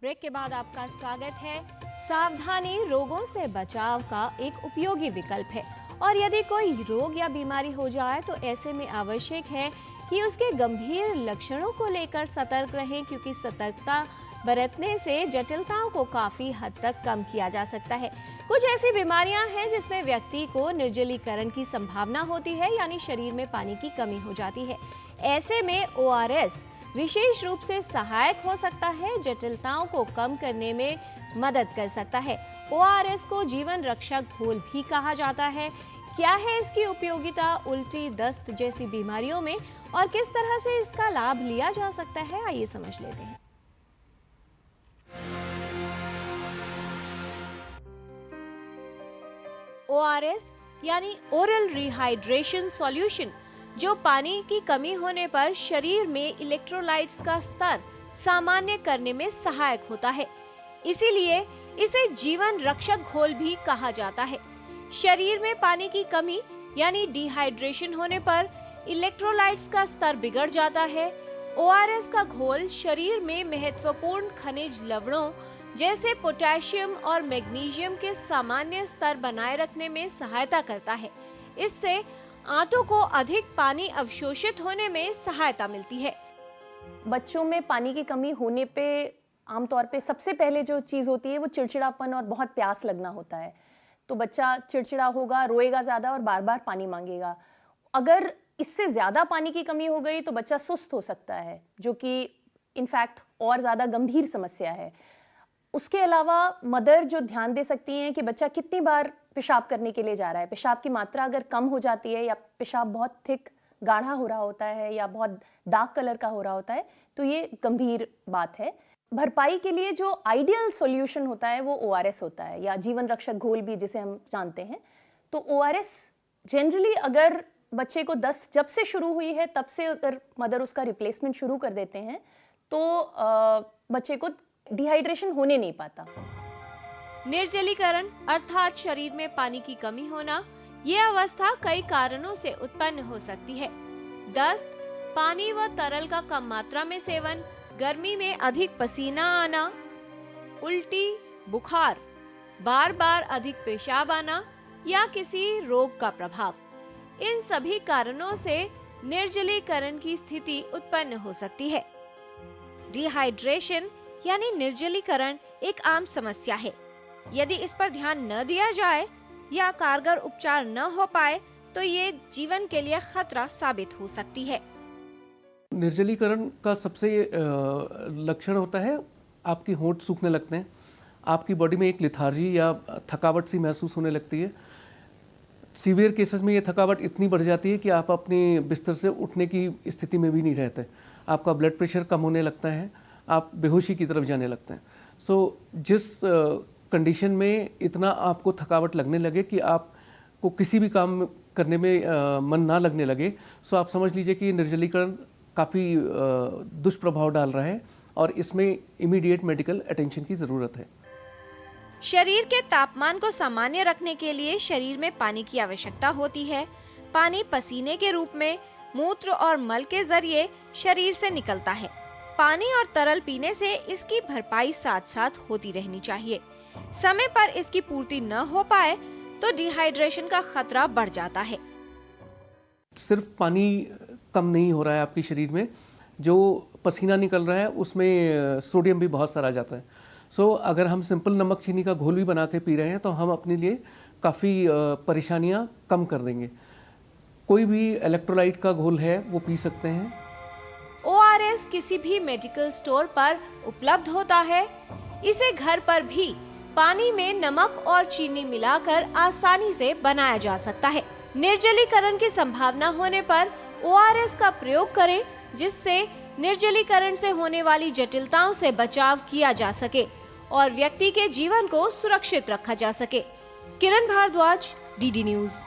Break के बाद आपका स्वागत है। सावधानी रोगों से बचाव का एक उपयोगी विकल्प है और यदि कोई रोग या बीमारी हो जाए तो ऐसे में आवश्यक है कि उसके गंभीर लक्षणों को लेकर सतर्क रहें, क्योंकि सतर्कता बरतने से जटिलताओं को काफी हद तक कम किया जा सकता है। कुछ ऐसी बीमारियां हैं जिसमें व्यक्ति को निर्जलीकरण की संभावना होती है, यानी शरीर में पानी की कमी हो जाती है। ऐसे में ORS विशेष रूप से सहायक हो सकता है, जटिलताओं को कम करने में मदद कर सकता है। ORS को जीवन रक्षक घोल भी कहा जाता है। क्या है इसकी उपयोगिता उल्टी, दस्त जैसी बीमारियों में और किस तरह से इसका लाभ लिया जा सकता है, आइए समझ लेते हैं। ORS यानी ओरल रिहाइड्रेशन सॉल्यूशन, जो पानी की कमी होने पर शरीर में इलेक्ट्रोलाइट्स का स्तर सामान्य करने में सहायक होता है। इसीलिए इसे जीवन रक्षक घोल भी कहा जाता है। शरीर में पानी की कमी यानी डिहाइड्रेशन होने पर इलेक्ट्रोलाइट्स का स्तर बिगड़ जाता है। ORS का घोल शरीर में महत्वपूर्ण खनिज लवणों जैसे पोटेशियम और मैग्नीशियम के सामान्य स्तर बनाए रखने में सहायता करता है। इससे आंतों को अधिक पानी अवशोषित होने में सहायता मिलती है। बच्चों में पानी की कमी होने पे आमतौर पे सबसे पहले जो चीज़ होती है वो चिड़चिड़ापन और बहुत प्यास लगना होता है। तो बच्चा चिड़चिड़ा होगा, रोएगा ज़्यादा और बार बार पानी मांगेगा। अगर इससे ज़्यादा पानी की कमी हो गई तो बच्चा सुस्त हो सकता है, जो कि इनफैक्ट और ज़्यादा गंभीर समस्या है। उसके अलावा मदर जो ध्यान दे सकती हैं कि बच्चा कितनी बार पेशाब करने के लिए जा रहा है। पेशाब की मात्रा अगर कम हो जाती है या पेशाब बहुत थिक गाढ़ा हो रहा होता है या बहुत डार्क कलर का हो रहा होता है तो ये गंभीर बात है। भरपाई के लिए जो आइडियल सॉल्यूशन होता है वो ORS होता है, या जीवन रक्षक घोल भी जिसे हम जानते हैं। तो ORS जनरली अगर बच्चे को दस्त जब से शुरू हुई है तब से अगर मदर उसका रिप्लेसमेंट शुरू कर देते हैं तो बच्चे को डिहाइड्रेशन होने नहीं पाता। निर्जलीकरण अर्थात शरीर में पानी की कमी होना, ये अवस्था कई कारणों से उत्पन्न हो सकती है। दस्त, पानी व तरल का कम मात्रा में सेवन, गर्मी में अधिक पसीना आना, उल्टी, बुखार, बार बार अधिक पेशाब आना या किसी रोग का प्रभाव, इन सभी कारणों से निर्जलीकरण की स्थिति उत्पन्न हो सकती है। डिहाइड्रेशन यानी निर्जलीकरण एक आम समस्या है। यदि इस पर ध्यान न दिया जाए या कारगर उपचार न हो पाए तो ये जीवन के लिए खतरा साबित हो सकती है। निर्जलीकरण का सबसे लक्षण होता है आपकी होंठ सूखने लगते हैं, आपकी बॉडी में एक लिथार्जी या थकावट सी महसूस होने लगती है। सीवियर केसेस में ये थकावट इतनी बढ़ जाती है कि आप अपने बिस्तर से उठने की स्थिति में भी नहीं रहते। आपका ब्लड प्रेशर कम होने लगता है, आप बेहोशी की तरफ जाने लगते हैं। जिस कंडीशन में इतना आपको थकावट लगने लगे कि आपको किसी भी काम करने में मन ना लगने लगे, आप समझ लीजिए कि निर्जलीकरण काफ़ी दुष्प्रभाव डाल रहा है और इसमें इमीडिएट मेडिकल अटेंशन की ज़रूरत है। शरीर के तापमान को सामान्य रखने के लिए शरीर में पानी की आवश्यकता होती है। पानी पसीने के रूप में मूत्र और मल के जरिए शरीर से निकलता है। पानी और तरल पीने से इसकी भरपाई साथ साथ होती रहनी चाहिए। समय पर इसकी पूर्ति न हो पाए तो डिहाइड्रेशन का खतरा बढ़ जाता है। सिर्फ पानी कम नहीं हो रहा है आपके शरीर में, जो पसीना निकल रहा है उसमें सोडियम भी बहुत सारा जाता है। अगर हम सिंपल नमक चीनी का घोल भी बना के पी रहे हैं तो हम अपने लिए काफ़ी परेशानियां कम कर देंगे। कोई भी इलेक्ट्रोलाइट का घोल है वो पी सकते हैं। ORS किसी भी मेडिकल स्टोर पर उपलब्ध होता है। इसे घर पर भी पानी में नमक और चीनी मिलाकर आसानी से बनाया जा सकता है। निर्जलीकरण की संभावना होने पर ORS का प्रयोग करें, जिससे निर्जलीकरण से होने वाली जटिलताओं से बचाव किया जा सके और व्यक्ति के जीवन को सुरक्षित रखा जा सके। किरण भारद्वाज, DD न्यूज़।